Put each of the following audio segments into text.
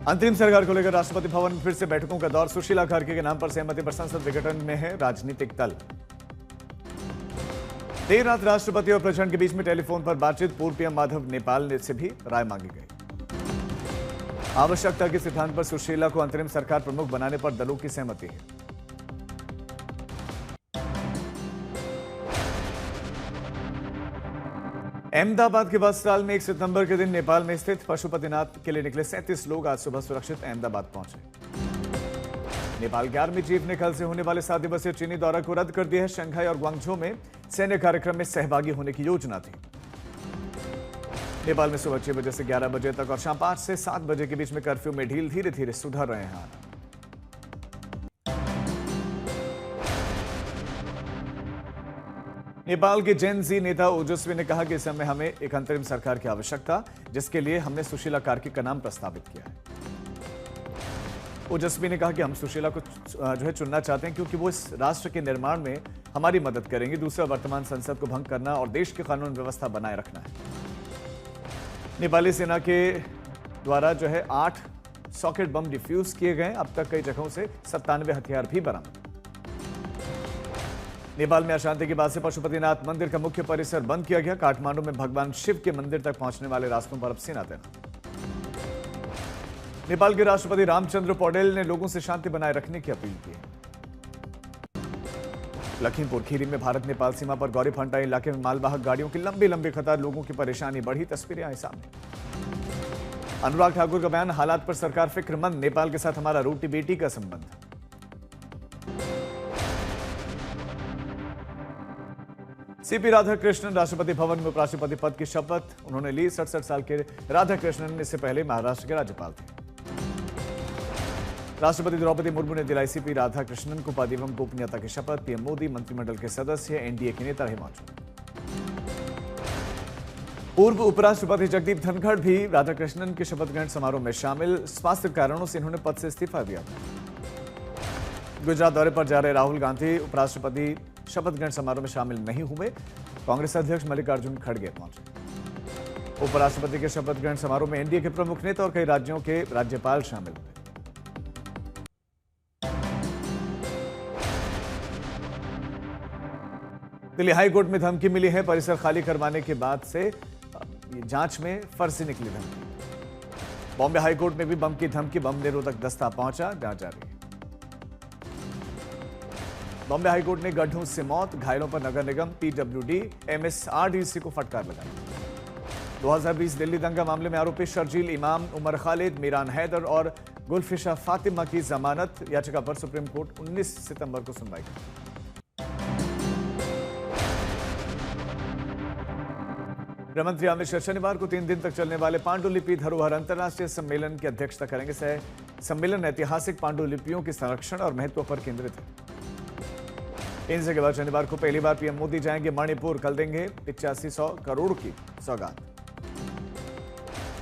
अंतरिम सरकार को लेकर राष्ट्रपति भवन में फिर से बैठकों का दौर। सुशीला खारगे के नाम पर सहमति पर संसद विघटन में है राजनीतिक दल। देर रात राष्ट्रपति और प्रचंड के बीच में टेलीफोन पर बातचीत। पूर्व पीएम माधव नेपाल से भी राय मांगी गई। आवश्यकता के सिद्धांत पर सुशीला को अंतरिम सरकार प्रमुख बनाने पर दलों की सहमति है। अहमदाबाद के बस्त्राल में 1 सितंबर के दिन नेपाल में स्थित पशुपतिनाथ के लिए निकले 37 लोग आज सुबह सुरक्षित अहमदाबाद पहुंचे। नेपाल के आर्मी चीफ ने कल से होने वाले 7 दिवसीय चीनी दौरा को रद्द कर दिया है। शंघाई और ग्वांगझो में सैन्य कार्यक्रम में सहभागी होने की योजना थी। नेपाल में सुबह 6 बजे से 11 बजे तक और शाम 5 से 7 बजे के बीच में कर्फ्यू में ढील धीरे धीरे सुधर रहे हैं। नेपाल के जेन जी नेता ओजस्वी ने कहा कि इस समय हमें एक अंतरिम सरकार की आवश्यकता, जिसके लिए हमने सुशीला कार्की का नाम प्रस्तावित किया है। ओजस्वी ने कहा कि हम सुशीला को चुनना चाहते हैं क्योंकि वो इस राष्ट्र के निर्माण में हमारी मदद करेंगे। दूसरा, वर्तमान संसद को भंग करना और देश की कानून व्यवस्था बनाए रखना है। नेपाली सेना के द्वारा 8 सॉकेट बम डिफ्यूज किए गए। अब तक कई जगहों से 97 हथियार भी बरामद। नेपाल में अशांति के बाद से पशुपतिनाथ मंदिर का मुख्य परिसर बंद किया गया। काठमांडू में भगवान शिव के मंदिर तक पहुंचने वाले रास्तों पर अब सेना तैनात। नेपाल के राष्ट्रपति रामचंद्र पौडेल ने लोगों से शांति बनाए रखने की अपील की है। लखीमपुर खीरी में भारत नेपाल सीमा पर गौरी फंटा इलाके में मालवाहक गाड़ियों की लंबी लंबी कतार, लोगों की परेशानी बढ़ी। तस्वीरें आई सामने। अनुराग ठाकुर का बयान, हालात पर सरकार फिक्रमंद, नेपाल के साथ हमारा रोटी बेटी का संबंध। सीपी राधाकृष्णन राष्ट्रपति भवन में उपराष्ट्रपति पद की शपथ उन्होंने ली। 67 साल के राधाकृष्णन इससे पहले महाराष्ट्र के राज्यपाल थे। राष्ट्रपति द्रौपदी मुर्मू ने दिलाई सीपी राधाकृष्णन को पद एवं गोपनीयता की शपथ। पीएम मोदी, मंत्रिमंडल के सदस्य, एनडीए के नेता रहे मौजूद। पूर्व उपराष्ट्रपति जगदीप धनखड़ भी राधाकृष्णन के शपथ ग्रहण समारोह में शामिल। स्वास्थ्य कारणों से इन्होंने पद से इस्तीफा दिया था। गुजरात दौरे पर जा रहे राहुल गांधी उपराष्ट्रपति शपथ ग्रहण समारोह में शामिल नहीं हुए। कांग्रेस अध्यक्ष मल्लिकार्जुन खड़गे पहुंचे। उपराष्ट्रपति के शपथ ग्रहण समारोह में एनडीए के प्रमुख नेता और कई राज्यों के राज्यपाल शामिल हुए। दिल्ली हाईकोर्ट में धमकी मिली है। परिसर खाली करवाने के बाद से जांच में फर्जी निकली धमकी। बॉम्बे हाईकोर्ट में भी बम की धमकी। बम निरोधक दस्ता पहुंचा, जांच जारी है। बॉम्बे हाईकोर्ट ने गड्ढों से मौत, घायलों पर नगर निगम, पीडब्ल्यूडी, एमएसआरडीसी को फटकार लगाई। 2020 दिल्ली दंगा मामले में आरोपी शर्जील इमाम, उमर खालिद, मीरान हैदर और गुलफिशा फातिमा की जमानत याचिका पर सुप्रीम कोर्ट 19 सितंबर को सुनवाई करेगी। गृहमंत्री अमित शाह शनिवार को 3 दिन तक चलने वाले पांडुलिपि धरोहर अंतर्राष्ट्रीय सम्मेलन की अध्यक्षता करेंगे। सम्मेलन ऐतिहासिक पांडुलिपियों के संरक्षण और महत्व पर केंद्रित है। इनसे के बाद शनिवार को पहली बार पीएम मोदी जाएंगे मणिपुर। कल देंगे 8500 करोड़ की सौगात।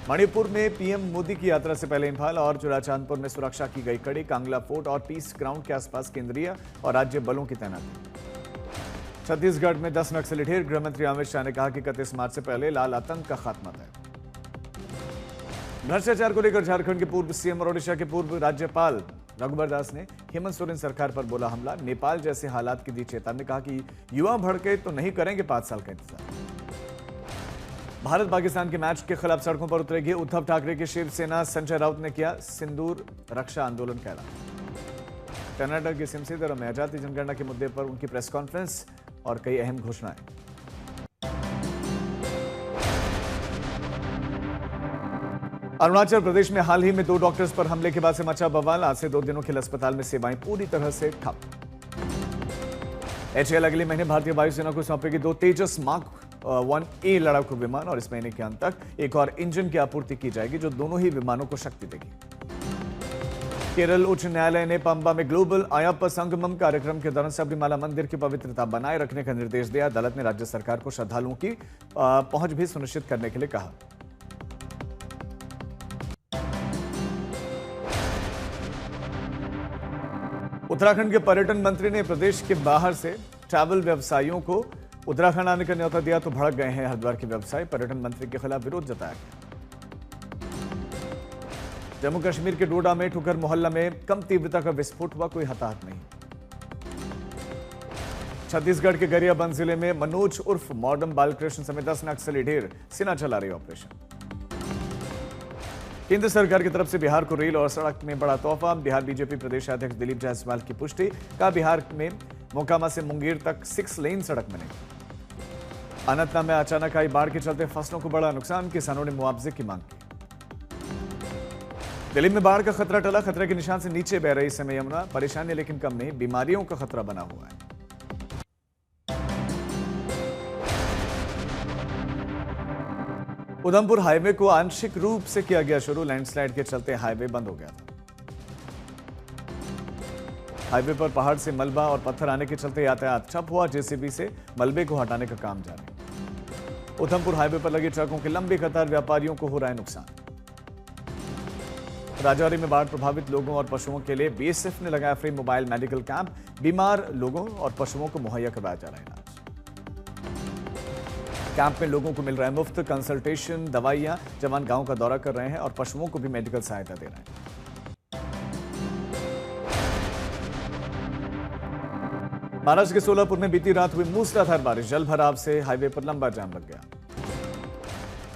मणिपुर में पीएम मोदी की यात्रा से पहले इंफाल और चुराचांदपुर में सुरक्षा की गई कड़ी। कांगला फोर्ट और पीस ग्राउंड के आसपास केंद्रीय और राज्य बलों की तैनाती। छत्तीसगढ़ में 10 नक्सली ढेर। गृहमंत्री अमित शाह ने कहा कि 31 मार्च से पहले लाल आतंक का खात्मा तय। भ्रष्टाचार को लेकर झारखंड के पूर्व सीएम और ओडिशा के पूर्व राज्यपाल रघुबर दास ने हेमंत सोरेन सरकार पर बोला हमला। नेपाल जैसे हालात की दी चेतावनी। कहा कि युवा भड़के तो नहीं करेंगे 5 साल का इंतजार। भारत पाकिस्तान के मैच के खिलाफ सड़कों पर उतरेगी उद्धव ठाकरे की शिवसेना। संजय राउत ने किया सिंदूर रक्षा आंदोलन का ऐलान। कर्नाटक के सिमसीदर में आजादी जनगणना के मुद्दे पर उनकी प्रेस कॉन्फ्रेंस और कई अहम घोषणाएं। अरुणाचल प्रदेश में हाल ही में 2 डॉक्टर्स पर हमले के बाद से मचा बवाल। आज से 2 दिनों के लिए अस्पताल में सेवाएं पूरी तरह से ठप। एचएएल अगले महीने भारतीय वायुसेना को सौंपेगी 2 तेजस मार्क 1A लड़ाकू विमान और इस महीने के अंत तक एक और इंजन की आपूर्ति की जाएगी जो दोनों ही विमानों को शक्ति देगी। केरल उच्च न्यायालय ने पंबा में ग्लोबल अयप्पा संगमम कार्यक्रम के दौरान सबरीमाला मंदिर की पवित्रता बनाए रखने का निर्देश दिया। अदालत ने राज्य सरकार को श्रद्धालुओं की पहुंच भी सुनिश्चित करने के लिए कहा। उत्तराखंड के पर्यटन मंत्री ने प्रदेश के बाहर से ट्रैवल व्यवसायियों को उत्तराखंड आने का न्योता दिया तो भड़क गए हैं हरिद्वार के व्यवसायी। पर्यटन मंत्री के खिलाफ विरोध जताया गया। जम्मू कश्मीर के डोडा में ठुकर मोहल्ला में कम तीव्रता का विस्फोट हुआ, कोई हताहत नहीं। छत्तीसगढ़ के गरियाबंद जिले में मनोज उर्फ मॉडर्न बालकृष्ण समेत 10 नक्सली ढेर सेना चला रही ऑपरेशन। केंद्र सरकार की तरफ से बिहार को रेल और सड़क में बड़ा तोहफा। बिहार बीजेपी प्रदेश अध्यक्ष दिलीप जायसवाल की पुष्टि, कहा बिहार में मोकामा से मुंगेर तक 6 लेन सड़क बनेगी। अनंतनाग में अचानक आई बाढ़ के चलते फसलों को बड़ा नुकसान, किसानों ने मुआवजे की मांग की। दिल्ली में बाढ़ का खतरा टला, खतरे के निशान से नीचे बह रही समय यमुना। परेशानी लेकिन कम नहीं, बीमारियों का खतरा बना हुआ है। उधमपुर हाईवे को आंशिक रूप से किया गया शुरू, लैंडस्लाइड के चलते हाईवे बंद हो गया था। हाईवे पर पहाड़ से मलबा और पत्थर आने के चलते यातायात ठप हुआ, जेसीबी से मलबे को हटाने का काम जारी। उधमपुर हाईवे पर लगी ट्रकों की लंबी कतार, व्यापारियों को हो रहा है नुकसान। राजौरी में बाढ़ प्रभावित लोगों और पशुओं के लिए बीएसएफ ने लगाया फ्री मोबाइल मेडिकल कैंप, बीमार लोगों और पशुओं को मुहैया करवाया जा रहा है इलाज। कैंप में लोगों को मिल रहा है मुफ्त कंसल्टेशन, दवाइयां। जवान गांव का दौरा कर रहे हैं और पशुओं को भी मेडिकल सहायता दे रहे हैं। महाराष्ट्र के सोलापुर में बीती रात हुई मूसलाधार बारिश, जल भराव से हाईवे पर लंबा जाम लग गया।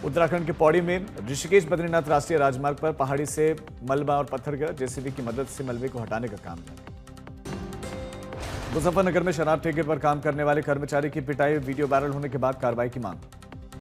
उत्तराखंड के पौड़ी में ऋषिकेश बद्रीनाथ राष्ट्रीय राजमार्ग पर पहाड़ी से मलबा और पत्थर गिरा, जेसीबी की मदद से मलबे को हटाने का काम जारी। मुजफ्फरनगर में शराब ठेके पर काम करने वाले कर्मचारी की पिटाई, वीडियो वायरल होने के बाद कार्रवाई की मांग।